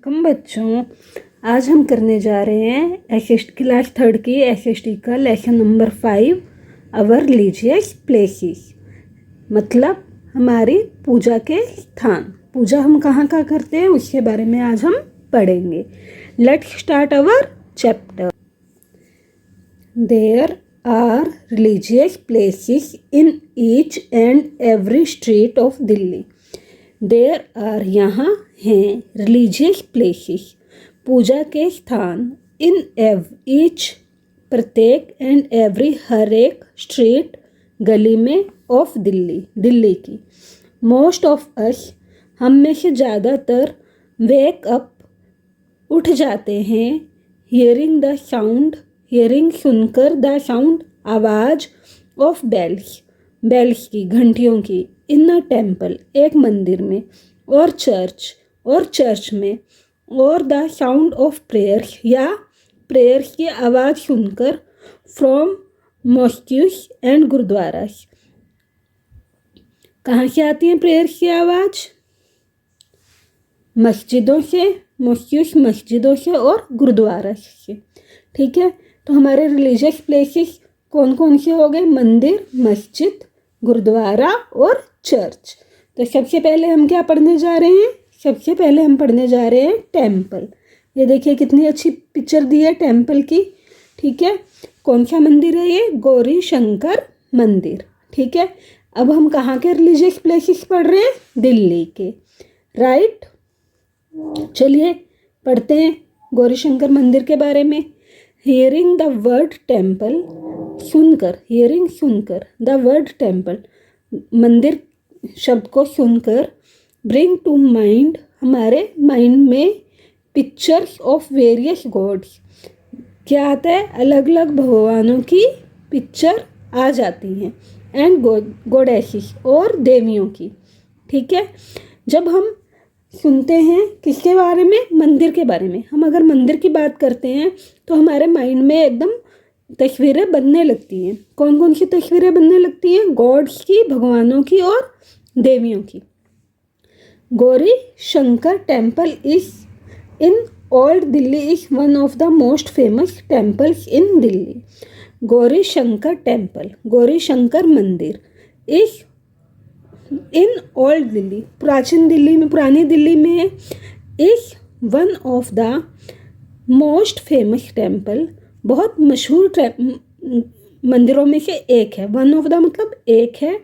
Welcome बच्चों। आज हम करने जा रहे हैं क्लास 3 की एसएसटी का लेसन नंबर 5 अवर रिलीजियस प्लेसेस, मतलब हमारी पूजा के स्थान। पूजा हम कहाँ कहाँ करते हैं उसके बारे में आज हम पढ़ेंगे। Let's start our chapter. There are religious places in each and every street of Delhi. There are यहाँ हैं रिलीजियस प्लेसेस पूजा के स्थान इन ईच प्रत्येक एंड एवरी हर एक स्ट्रीट गली में ऑफ दिल्ली की। मोस्ट ऑफ अस हम में से ज़्यादातर वेक अप उठ जाते हैं हियरिंग सुनकर द साउंड आवाज़ ऑफ बेल्स की घंटियों की इन अ टेम्पल एक मंदिर में और चर्च में और द साउंड ऑफ प्रेयर्स या प्रेयर्स की आवाज़ सुनकर फ्रॉम मॉस्क्यूस एंड गुरुद्वारास। कहाँ से आती है प्रेयर्स की आवाज़? मस्जिदों से और गुरुद्वारा से। ठीक है, तो हमारे रिलीजियस प्लेसेस कौन कौन से हो गए? मंदिर, मस्जिद, गुरुद्वारा और चर्च। तो सबसे पहले हम क्या पढ़ने जा रहे हैं? सबसे पहले हम पढ़ने जा रहे हैं टेम्पल। ये देखिए कितनी अच्छी पिक्चर दी है टेम्पल की। ठीक है, कौन सा मंदिर है ये? गौरी शंकर मंदिर। ठीक है, अब हम कहाँ के रिलीजियस प्लेसेस पढ़ रहे हैं? दिल्ली के। राइट, चलिए पढ़ते हैं गौरी शंकर मंदिर के बारे में। हियरिंग द वर्ड टेम्पल, सुनकर द वर्ड टेम्पल, मंदिर शब्द को सुनकर, ब्रिंग टू माइंड, हमारे माइंड में पिक्चर्स ऑफ वेरियस गॉड्स, क्या आता है? अलग अलग भगवानों की पिक्चर आ जाती हैं, एंड गॉडेसेस और देवियों की। ठीक है, जब हम सुनते हैं किसके बारे में? मंदिर के बारे में। हम अगर मंदिर की बात करते हैं तो हमारे माइंड में एकदम तस्वीरें बनने लगती हैं। कौन कौन सी तस्वीरें बनने लगती हैं? गॉड्स की, भगवानों की और देवियों की। Gauri Shankar temple is in old Delhi is one of the most famous temples in Delhi. Gauri Shankar temple, Gauri Shankar मंदिर इज इन ओल्ड दिल्ली, पुरानी दिल्ली में, is one of the most famous temple, बहुत मशहूर मंदिरों में से एक है। वन ऑफ द मतलब एक है,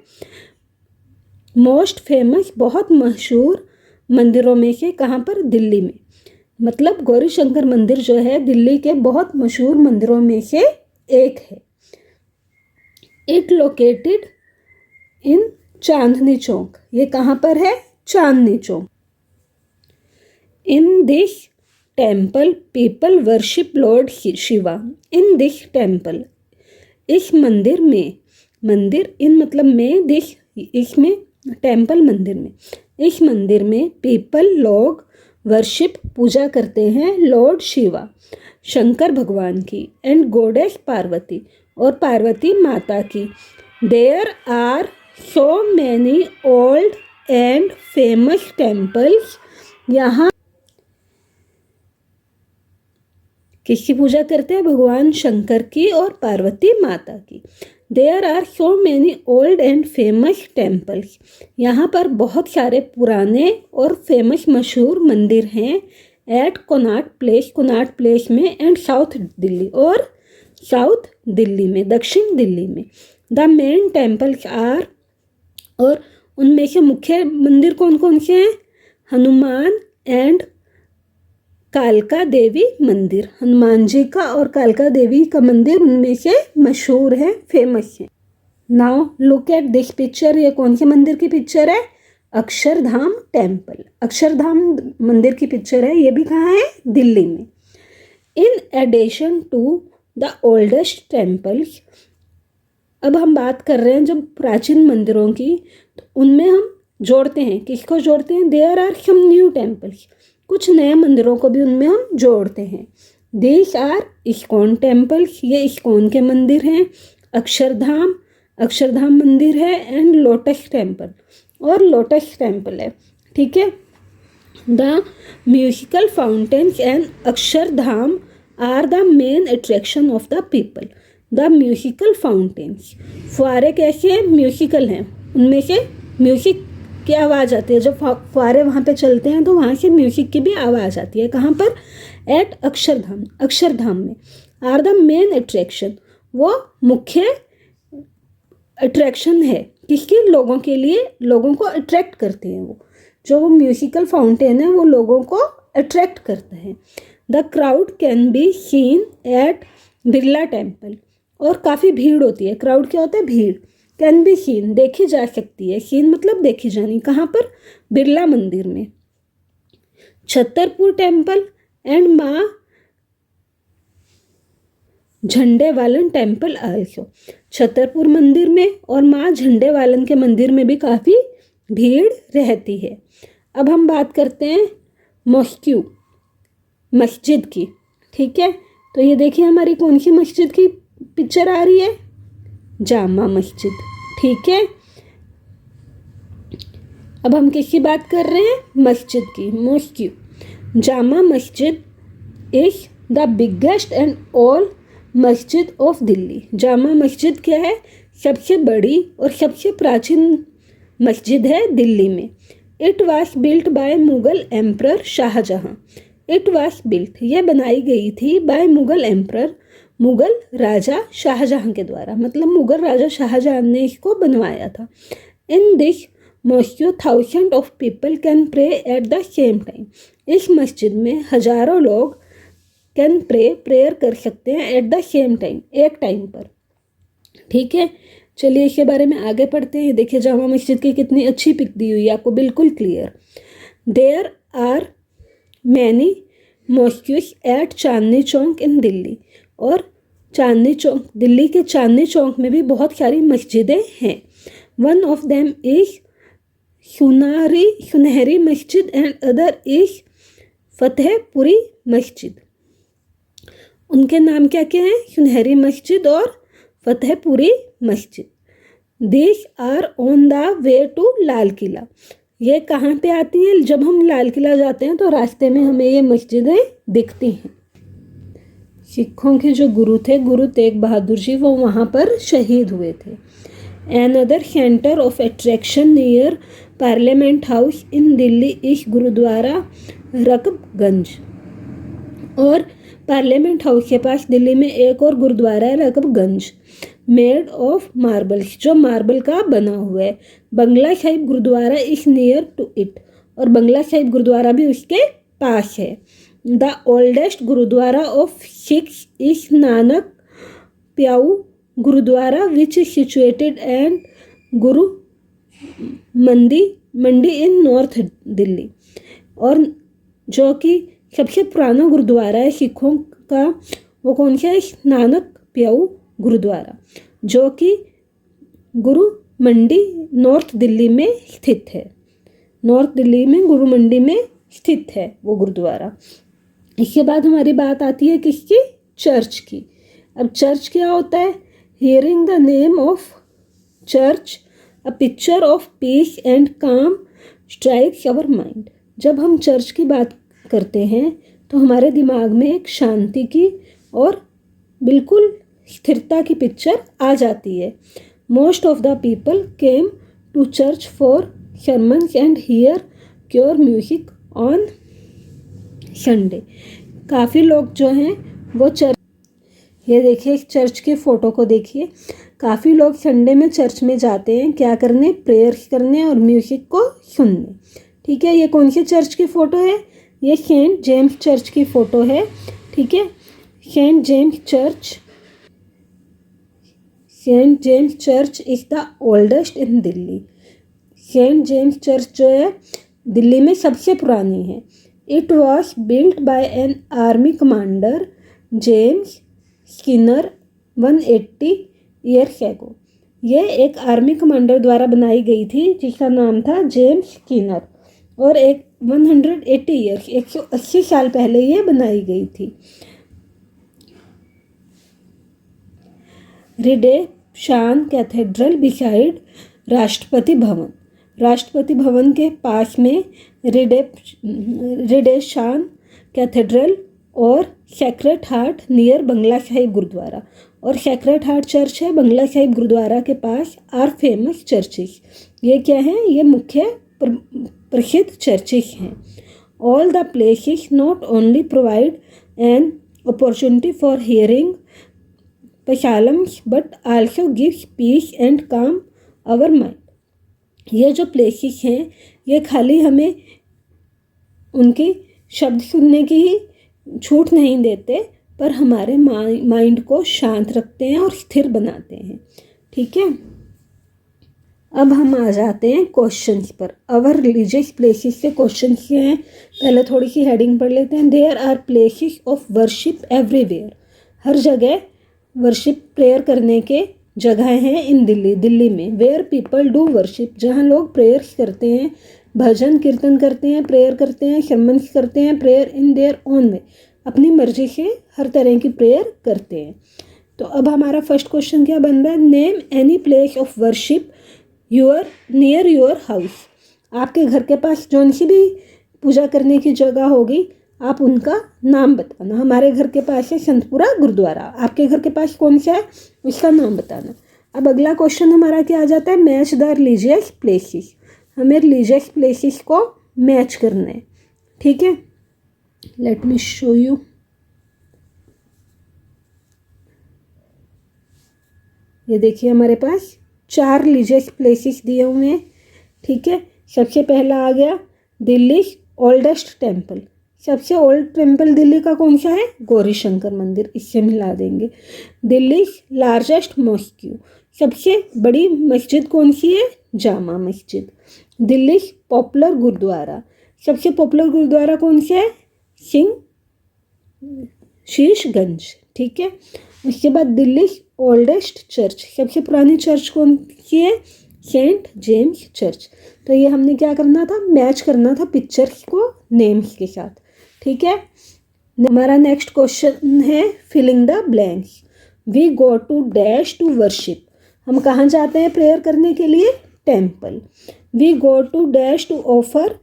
मोस्ट फेमस बहुत मशहूर मंदिरों में से। कहाँ पर? दिल्ली में। मतलब गौरी शंकर मंदिर जो है दिल्ली के बहुत मशहूर मंदिरों में से एक है। इट लोकेटेड इन चांदनी चौक, ये कहाँ पर है? Chandni Chowk. In this temple people worship lord Shiva. In this temple, इस मंदिर में, मंदिर इन मतलब में, दिस इसमें, टेम्पल मंदिर में, इस मंदिर में पीपल लोग वर्शिप पूजा करते हैं लॉर्ड शिवा, शंकर भगवान की, एंड गॉडेस पार्वती और पार्वती माता की। There are so many old and famous temples, यहाँ किसकी पूजा करते हैं? भगवान शंकर की और पार्वती माता की। There are so many old and famous temples, यहाँ पर बहुत सारे पुराने और फेमस मशहूर मंदिर हैं। एट कोणार्क प्लेस में, एंड साउथ दिल्ली और साउथ दिल्ली में, दक्षिण दिल्ली में। द मेन टेम्पल्स आर, और उनमें से मुख्य मंदिर कौन कौन से हैं? हनुमान एंड कालका देवी मंदिर, हनुमान जी का और कालका देवी का मंदिर उनमें से मशहूर है, फेमस है। Now look at this picture, ये कौन से मंदिर की पिक्चर है? अक्षरधाम टेम्पल, अक्षरधाम मंदिर की पिक्चर है। ये भी कहाँ है? दिल्ली में। In addition to the oldest temples, अब हम बात कर रहे हैं जब प्राचीन मंदिरों की, तो उनमें हम जोड़ते हैं, किसको जोड़ते हैं? There are some new temples, कुछ नए मंदिरों को भी उनमें हम जोड़ते हैं। दीज आर इस्कॉन टेम्पल्स, ये इस्कॉन के मंदिर हैं। अक्षरधाम मंदिर है, एंड लोटस टेम्पल, और लोटस टेम्पल है। ठीक है, The musical fountains and Akshardham are the main attraction of the people. The musical fountains, फुहारे कैसे म्यूजिकल हैं, उनमें से म्यूजिक की आवाज़ आती है। जब फुहारे वहाँ पे चलते हैं तो वहाँ से म्यूजिक की भी आवाज़ आती है। कहाँ पर? एट अक्षरधाम, अक्षरधाम में। आर द मेन अट्रैक्शन, वो मुख्य अट्रैक्शन है किसके? लोगों के लिए, लोगों को अट्रैक्ट करते हैं वो। जो वो म्यूजिकल फाउंटेन है वो लोगों को अट्रैक्ट करता है। The crowd can be seen at Birla Temple, और काफ़ी भीड़ होती है। क्राउड क्या होता है? भीड़। कैन बी सीन, देखी जा सकती है। सीन मतलब देखी जानी। कहाँ पर? बिरला मंदिर में। छतरपुर टेम्पल एंड माँ झंडेवालन टेम्पल आल्सो, छतरपुर मंदिर में और माँ झंडेवालन के मंदिर में भी काफ़ी भीड़ रहती है। अब हम बात करते हैं मॉस्क्यू, मस्जिद की। ठीक है, तो ये देखिए हमारी कौन सी मस्जिद की पिक्चर आ रही है? जामा मस्जिद। ठीक है, अब हम किसकी बात कर रहे हैं? मस्जिद की, mosque. Jama Masjid is the biggest and all मस्जिद ऑफ दिल्ली। जामा मस्जिद क्या है? सबसे बड़ी और सबसे प्राचीन मस्जिद है दिल्ली में। It was built by Mughal emperor Shahjahan. It was built, यह बनाई गई थी बाय मुगल एम्प्रर, मुगल राजा शाहजहाँ के द्वारा। मतलब मुगल राजा शाहजहाँ ने इसको बनवाया था। In this mosque thousand of people can pray at the same time. इस मस्जिद में हजारों लोग कैन प्रेयर कर सकते हैं एट द सेम टाइम, एक टाइम पर। ठीक है, चलिए इसके बारे में आगे पढ़ते हैं। देखिए जामा मस्जिद की कितनी अच्छी पिक दी हुई है आपको, बिल्कुल clear. There are many mosques at Chandni Chowk in Delhi, और चांदनी चौक, दिल्ली के चांदनी चौक में भी बहुत सारी मस्जिदें हैं। वन ऑफ देम इज सुनहरी मस्जिद एंड अदर इज फतेहपुरी मस्जिद। उनके नाम क्या क्या हैं? सुनहरी मस्जिद और Fatehpuri Masjid. This are on the way to Lal Qila. ये कहाँ पे आती हैं? जब हम लाल किला जाते हैं तो रास्ते में हमें ये मस्जिदें दिखती हैं। सिखों के जो गुरु थे, गुरु तेग बहादुर जी, वो वहाँ पर शहीद हुए थे। Another center of attraction near Parliament House in Delhi is gurdwara Rakabganj. और पार्लियामेंट हाउस के पास दिल्ली में एक और गुरुद्वारा है, रकबगंज। मेड ऑफ मार्बल, जो मार्बल का बना हुआ है। Bangla Sahib gurdwara is near to it, और बंगला साहिब गुरुद्वारा भी उसके पास है। The oldest gurdwara of Sikhs is Nanak Piao gurdwara which is situated and Guru Mandi in north Delhi. और जो कि सबसे पुराना गुरुद्वारा है सिखों का, वो कौन सा है? नानक प्याऊ गुरुद्वारा, जो कि गुरु मंडी नॉर्थ दिल्ली में स्थित है। नॉर्थ दिल्ली में गुरु मंडी में स्थित है वो गुरुद्वारा। इसके बाद हमारी बात आती है किसकी? चर्च की। अब चर्च क्या होता है? Hearing the name of church a picture of peace and काम स्ट्राइक्स आवर माइंड। जब हम चर्च की बात करते हैं तो हमारे दिमाग में एक शांति की और बिल्कुल स्थिरता की पिक्चर आ जाती है। Most of the people came to church for sermons and hear choir music on Sunday. काफ़ी लोग जो हैं वो चर्च, ये देखिए चर्च के फ़ोटो को देखिए, काफ़ी लोग संडे में चर्च में जाते हैं क्या करने? प्रेयर्स करने और म्यूजिक को सुनने। ठीक है, ये कौन सी चर्च की फ़ोटो है? ये सेंट जेम्स चर्च की फ़ोटो है। ठीक है, Saint James Church is the oldest in Delhi. Saint James Church जो है दिल्ली में सबसे पुरानी है। It was built by an army commander James Skinner 180 years ago. ये एक आर्मी कमांडर द्वारा बनाई गई थी जिसका नाम था जेम्स स्किनर, और एक 180 ईयर्स 180 साल पहले ये बनाई गई थी। Redemption cathedral beside Rashtrapati Bhavan. Rashtrapati Bhavan के पास में रिडेशान कैथेड्रल और सेक्रेड हार्ट नियर बंगला साहिब गुरुद्वारा। और सेक्रेड हार्ट चर्च है बंगला साहिब गुरुद्वारा के पास आर फेमस चर्चेस। ये क्या हैं? ये मुख्य प्रसिद्ध चर्चेस हैं। All the places not only provide an opportunity for hearing psalms but also gives peace and calm our mind. ये जो प्लेसेस हैं ये खाली हमें उनकी शब्द सुनने की ही छूट नहीं देते, पर हमारे माइंड को शांत रखते हैं और स्थिर बनाते हैं। ठीक है, अब हम आ जाते हैं क्वेश्चंस पर। अवर रिलीजियस प्लेसेस से क्वेश्चंस के हैं। पहले थोड़ी सी हेडिंग पढ़ लेते हैं। There are places of worship everywhere. हर जगह वर्शिप प्रेयर करने के जगह हैं इन दिल्ली में। वेयर पीपल डू वर्शिप, जहाँ लोग प्रेयर्स करते हैं, भजन कीर्तन करते हैं, प्रेयर करते हैं, सर्मन्स करते हैं, prayer in their own way, अपनी मर्जी से हर तरह की प्रेयर करते हैं। तो अब हमारा फर्स्ट क्वेश्चन क्या बन रहा है? Name any place of worship near your house. आपके घर के पास जौन सी भी पूजा करने की जगह होगी आप उनका नाम बताना। हमारे घर के पास है संतपुरा गुरुद्वारा, आपके घर के पास कौन सा है उसका नाम बताना। अब अगला क्वेश्चन हमारा क्या आ जाता है? Match the religious places. हमें रिलीजियस प्लेसेस को मैच करना है। ठीक है, लेट मी शो यू। ये देखिए हमारे पास 4 रिलीजियस प्लेसेस दिए हुए हैं। ठीक है, सबसे पहला आ गया दिल्ली ओल्डेस्ट टेम्पल। सबसे ओल्ड टेम्पल दिल्ली का कौन सा है? गौरी शंकर मंदिर, इससे मिला देंगे। दिल्ली लार्जेस्ट मॉस्क्यू, सबसे बड़ी मस्जिद कौन सी है? जामा मस्जिद। दिल्ली पॉपुलर गुरुद्वारा, सबसे पॉपुलर गुरुद्वारा कौन सा है? शीशगंज। ठीक है, उसके बाद दिल्ली ओल्डेस्ट चर्च, सबसे पुरानी चर्च कौन सी है? Saint James Church. तो ये हमने क्या करना था? मैच करना था पिक्चर्स को नेम्स के साथ। ठीक है, हमारा नेक्स्ट क्वेश्चन है filling the blanks. We go to dash to worship, हम कहाँ जाते हैं प्रेयर करने के लिए? Temple. We go to dash to offer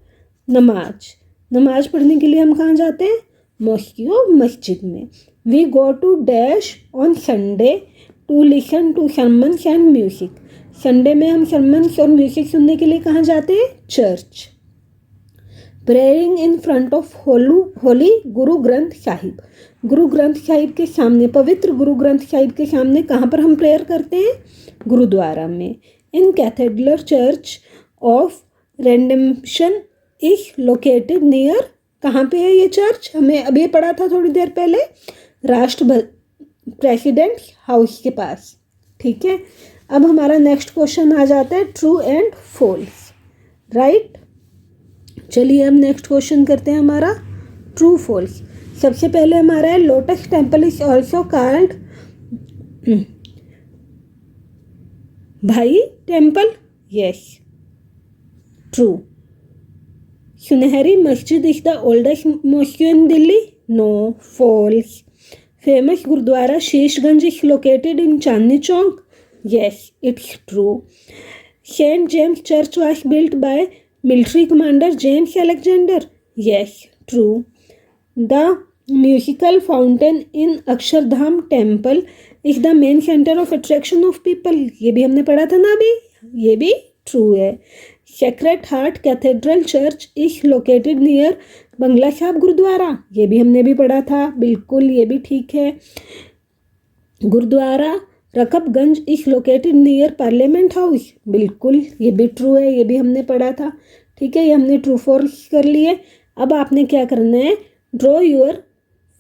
namaz, नमाज पढ़ने के लिए हम कहाँ जाते हैं? मॉस्क्यू मस्जिद में। We go to dash on Sunday to listen to sermons and music, Sunday में हम सर्मन्स और म्यूजिक सुनने के लिए कहाँ जाते हैं? Church. Praying in front of holy Guru Granth Sahib, गुरु ग्रंथ साहिब के सामने, पवित्र गुरु ग्रंथ साहिब के सामने कहाँ पर हम प्रेयर करते हैं? गुरुद्वारा में। In cathedral church of redemption is located near, कहाँ पे है ये चर्च? हमें अभी पढ़ा था थोड़ी देर पहले, प्रेसिडेंट हाउस के पास। ठीक है, अब हमारा नेक्स्ट क्वेश्चन आ जाता है ट्रू एंड फॉल्स। राइट, चलिए हम नेक्स्ट क्वेश्चन करते हैं हमारा ट्रू फॉल्स। सबसे पहले हमारा है Lotus Temple is also called Bahai temple. Yes, true. Sunehri Masjid is the oldest mosque in Delhi. No, false. Famous gurudwara Sheeshganj is located in Chandni Chowk. Yes, it's true. St. James Church was built by military commander James Alexander. Yes, true. The musical fountain in Akshardham Temple is the main center of attraction of people. ये भी हमने पढ़ा था ना अभी, ये भी true है. Sacred Heart Cathedral Church is located near बंगला साहिब गुरुद्वारा, ये भी हमने भी पढ़ा था, बिल्कुल ये भी ठीक है. Gurdwara Rakabganj is located near parliament house, बिल्कुल ये भी ट्रू है, ये भी हमने पढ़ा था. ठीक है, ये हमने ट्रू फॉल्स कर लिए. अब आपने क्या करना है? Draw your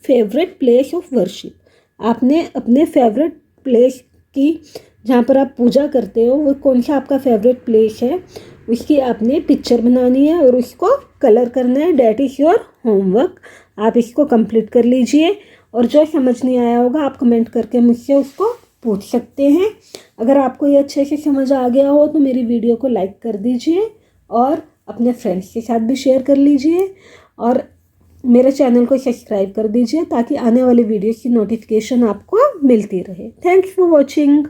favourite place of worship. आपने अपने फेवरेट प्लेस की, जहाँ पर आप पूजा करते हो, वो कौन सा आपका फेवरेट प्लेस है, उसकी आपने पिक्चर बनानी है और उसको कलर करना है. That is your homework. आप इसको कंप्लीट कर लीजिए और जो समझ नहीं आया होगा आप कमेंट करके मुझसे उसको पूछ सकते हैं. अगर आपको ये अच्छे से समझ आ गया हो तो मेरी वीडियो को लाइक कर दीजिए और अपने फ्रेंड्स के साथ भी शेयर कर लीजिए और मेरे चैनल को सब्सक्राइब कर दीजिए ताकि आने वाली वीडियो की नोटिफिकेशन आपको मिलती रहे. Thanks for watching.